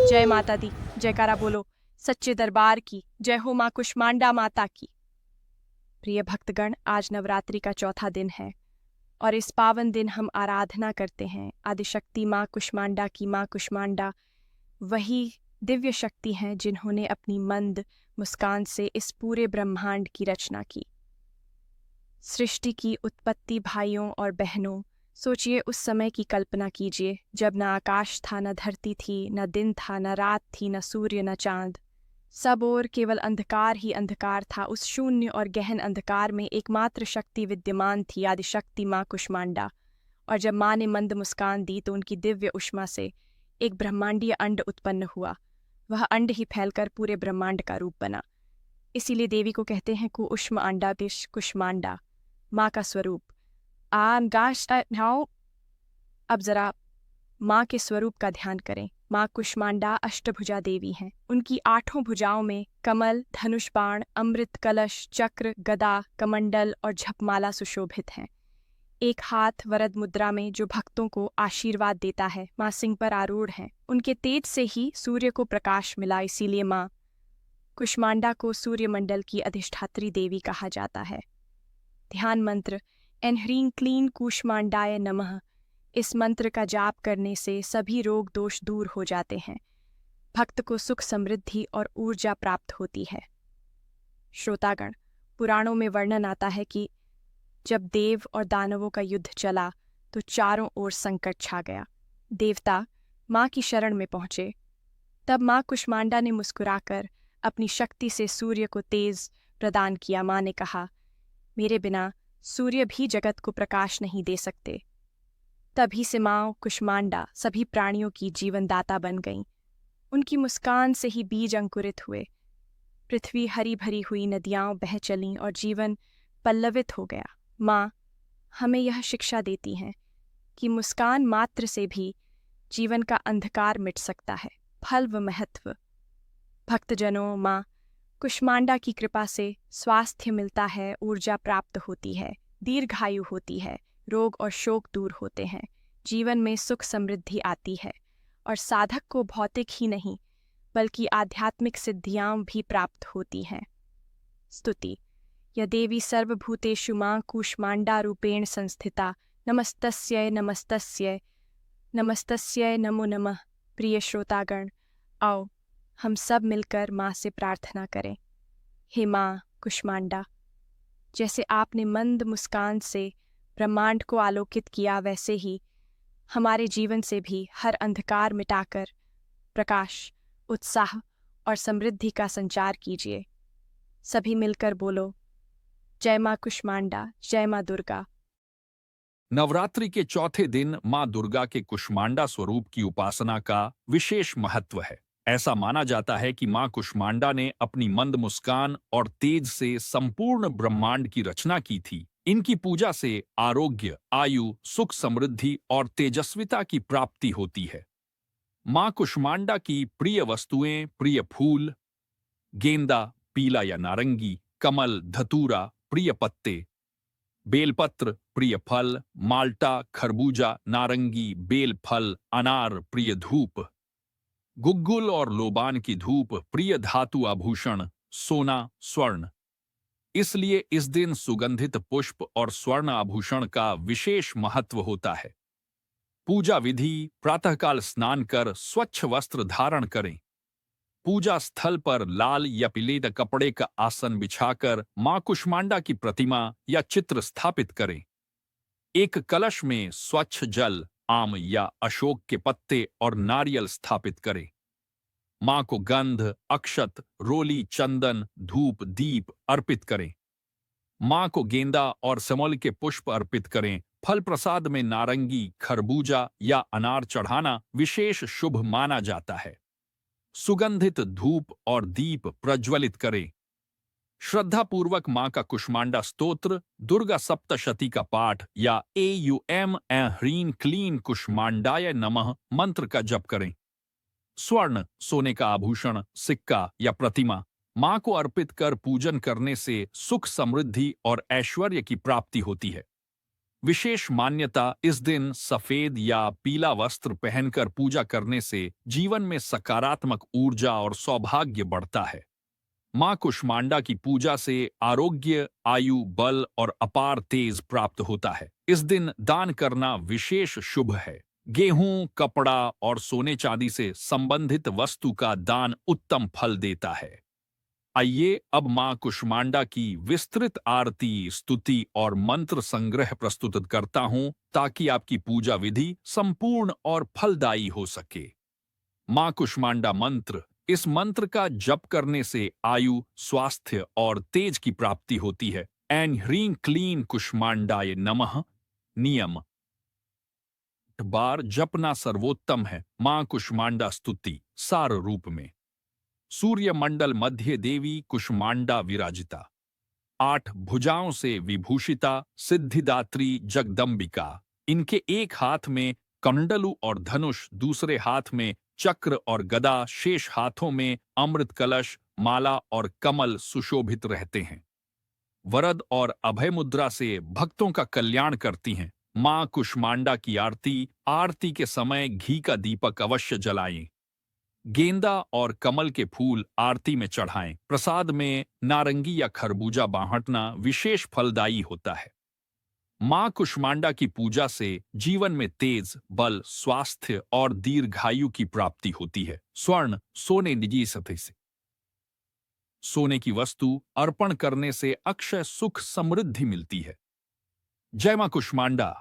जय माता दी, जयकारा बोलो। सच्चे दरबार की जय हो, माँ कुष्मांडा माता की। प्रिय भक्तगण, आज नवरात्रि का चौथा दिन है और इस पावन दिन हम आराधना करते हैं आदिशक्ति माँ कुष्मांडा की। माँ कुष्मांडा वही दिव्य शक्ति हैं जिन्होंने अपनी मंद मुस्कान से इस पूरे ब्रह्मांड की रचना की। सृष्टि की उत्पत्ति, भाइयों और बहनों, सोचिए उस समय की कल्पना कीजिए जब न आकाश था, न धरती थी, न दिन था, न रात थी, न सूर्य, न चांद। सब ओर केवल अंधकार ही अंधकार था। उस शून्य और गहन अंधकार में एकमात्र शक्ति विद्यमान थी, आदिशक्ति माँ कुष्मांडा। और जब माँ ने मंद मुस्कान दी तो उनकी दिव्य उष्मा से एक ब्रह्मांडीय अंड उत्पन्न हुआ। वह अंड ही फैलकर पूरे ब्रह्मांड का रूप बना। इसीलिए देवी को कहते हैं कुउष्म अंडादिश कुष्मांडा, माँ का स्वरूप। अब जरा माँ के स्वरूप का ध्यान करें। माँ कुष्मांडा अष्टभुजा देवी हैं। उनकी 8 भुजाओं में कमल, धनुष बाण, अमृत कलश, चक्र, गदा, कमंडल और झपमाला सुशोभित हैं। एक हाथ वरद मुद्रा में जो भक्तों को आशीर्वाद देता है। माँ सिंह पर आरूढ़ हैं। उनके तेज से ही सूर्य को प्रकाश मिला, इसीलिए माँ कुष्मांडा को सूर्यमंडल की अधिष्ठात्री देवी कहा जाता है। ध्यान मंत्र एन ह्रीं क्लीं कूष्मांडाय नमः। इस मंत्र का जाप करने से सभी रोग दोष दूर हो जाते हैं। भक्त को सुख, समृद्धि और ऊर्जा प्राप्त होती है। श्रोतागण, पुराणों में वर्णन आता है कि जब देव और दानवों का युद्ध चला तो चारों ओर संकट छा गया। देवता माँ की शरण में पहुंचे। तब माँ कुष्मांडा ने मुस्कुराकर अपनी शक्ति से सूर्य को तेज प्रदान किया। माँ ने कहा, मेरे बिना सूर्य भी जगत को प्रकाश नहीं दे सकते। तभी से माँ कुष्मांडा सभी प्राणियों की जीवनदाता बन गईं। उनकी मुस्कान से ही बीज अंकुरित हुए। पृथ्वी हरी भरी हुई, नदियाँ बह चलीं और जीवन पल्लवित हो गया। माँ हमें यह शिक्षा देती हैं कि मुस्कान मात्र से भी जीवन का अंधकार मिट सकता है। फल व महत्व। भक्तजनों, माँ कुष्मांडा की कृपा से स्वास्थ्य मिलता है, ऊर्जा प्राप्त होती है, दीर्घायु होती है, रोग और शोक दूर होते हैं, जीवन में सुख समृद्धि आती है और साधक को भौतिक ही नहीं बल्कि आध्यात्मिक सिद्धियां भी प्राप्त होती हैं। स्तुति। य देवी सर्वभूतेषु मां कूष्मांडा रूपेण संस्थिता, नमस्तस्यै नमस्तस्यै नमस्तस्यै नमो नमः। प्रिय श्रोतागण, आओ हम सब मिलकर माँ से प्रार्थना करें। हे माँ कुष्मांडा, जैसे आपने मंद मुस्कान से ब्रह्मांड को आलोकित किया, वैसे ही हमारे जीवन से भी हर अंधकार मिटाकर प्रकाश, उत्साह और समृद्धि का संचार कीजिए। सभी मिलकर बोलो, जय माँ कुष्मांडा, जय माँ दुर्गा। नवरात्रि के चौथे दिन मां दुर्गा के कुष्मांडा स्वरूप की उपासना का विशेष महत्व है। ऐसा माना जाता है कि मां कुष्मांडा ने अपनी मंद मुस्कान और तेज से संपूर्ण ब्रह्मांड की रचना की थी। इनकी पूजा से आरोग्य, आयु, सुख, समृद्धि और तेजस्विता की प्राप्ति होती है। मां कुष्मांडा की प्रिय वस्तुएं, प्रिय फूल, गेंदा पीला या नारंगी, कमल, धतूरा प्रिय पत्ते, बेलपत्र प्रिय फल, माल्टा, खरबूजा, नारंगी, बेल फल, अनार प्रिय धूप, गुग्गुल और लोबान की धूप प्रिय धातु आभूषण, सोना, स्वर्ण। इसलिए इस दिन सुगंधित पुष्प और स्वर्ण आभूषण का विशेष महत्व होता है। पूजा विधि: प्रातःकाल स्नान कर स्वच्छ वस्त्र धारण करें। पूजा स्थल पर लाल या पीले कपड़े का आसन बिछाकर मां कुष्मांडा की प्रतिमा या चित्र स्थापित करें। एक कलश में स्वच्छ जल, आम या अशोक के पत्ते और नारियल स्थापित करें। मां को गंध, अक्षत, रोली, चंदन, धूप, दीप अर्पित करें। मां को गेंदा और समोल के पुष्प अर्पित करें। फल प्रसाद में नारंगी, खरबूजा या अनार चढ़ाना विशेष शुभ माना जाता है। सुगंधित धूप और दीप प्रज्वलित करें। श्रद्धापूर्वक मां का कुष्मांडा स्तोत्र, दुर्गा सप्तशती का पाठ या एयुएम ह्रीं क्लीं कुष्मांडाय नमः मंत्र का जप करें। स्वर्ण, सोने का आभूषण, सिक्का या प्रतिमा मां को अर्पित कर पूजन करने से सुख, समृद्धि और ऐश्वर्य की प्राप्ति होती है। विशेष मान्यता, इस दिन सफेद या पीला वस्त्र पहनकर पूजा करने से जीवन में सकारात्मक ऊर्जा और सौभाग्य बढ़ता है। मां कुष्मांडा की पूजा से आरोग्य, आयु, बल और अपार तेज प्राप्त होता है। इस दिन दान करना विशेष शुभ है। गेहूं, कपड़ा और सोने चांदी से संबंधित वस्तु का दान उत्तम फल देता है। आइए अब मां कुष्मांडा की विस्तृत आरती, स्तुति और मंत्र संग्रह प्रस्तुत करता हूं ताकि आपकी पूजा विधि संपूर्ण और फलदायी हो सके। मां कुष्मांडा मंत्र। इस मंत्र का जप करने से आयु, स्वास्थ्य और तेज की प्राप्ति होती है। एन ह्रीं क्लीं कुष्मांडाय नमः। नियम: बार जपना सर्वोत्तम है। मां कुष्मांडा स्तुति सार रूप में। सूर्य मंडल मध्य देवी कुष्मांडा विराजिता। 8 भुजाओं से विभूषिता सिद्धिदात्री जगदम्बिका। इनके एक हाथ में कंडलू और धनुष, दूसरे हाथ में चक्र और गदा, शेष हाथों में अमृत कलश, माला और कमल सुशोभित रहते हैं। वरद और अभय मुद्रा से भक्तों का कल्याण करती हैं। मां कुष्मांडा की आरती के समय घी का दीपक अवश्य जलाएं। गेंदा और कमल के फूल आरती में चढ़ाएं। प्रसाद में नारंगी या खरबूजा बांटना विशेष फलदायी होता है। मां कुष्मांडा की पूजा से जीवन में तेज, बल, स्वास्थ्य और दीर्घायु की प्राप्ति होती है। स्वर्ण, सोने निजी सतह से सोने की वस्तु अर्पण करने से अक्षय सुख समृद्धि मिलती है। जय मां कुष्मांडा।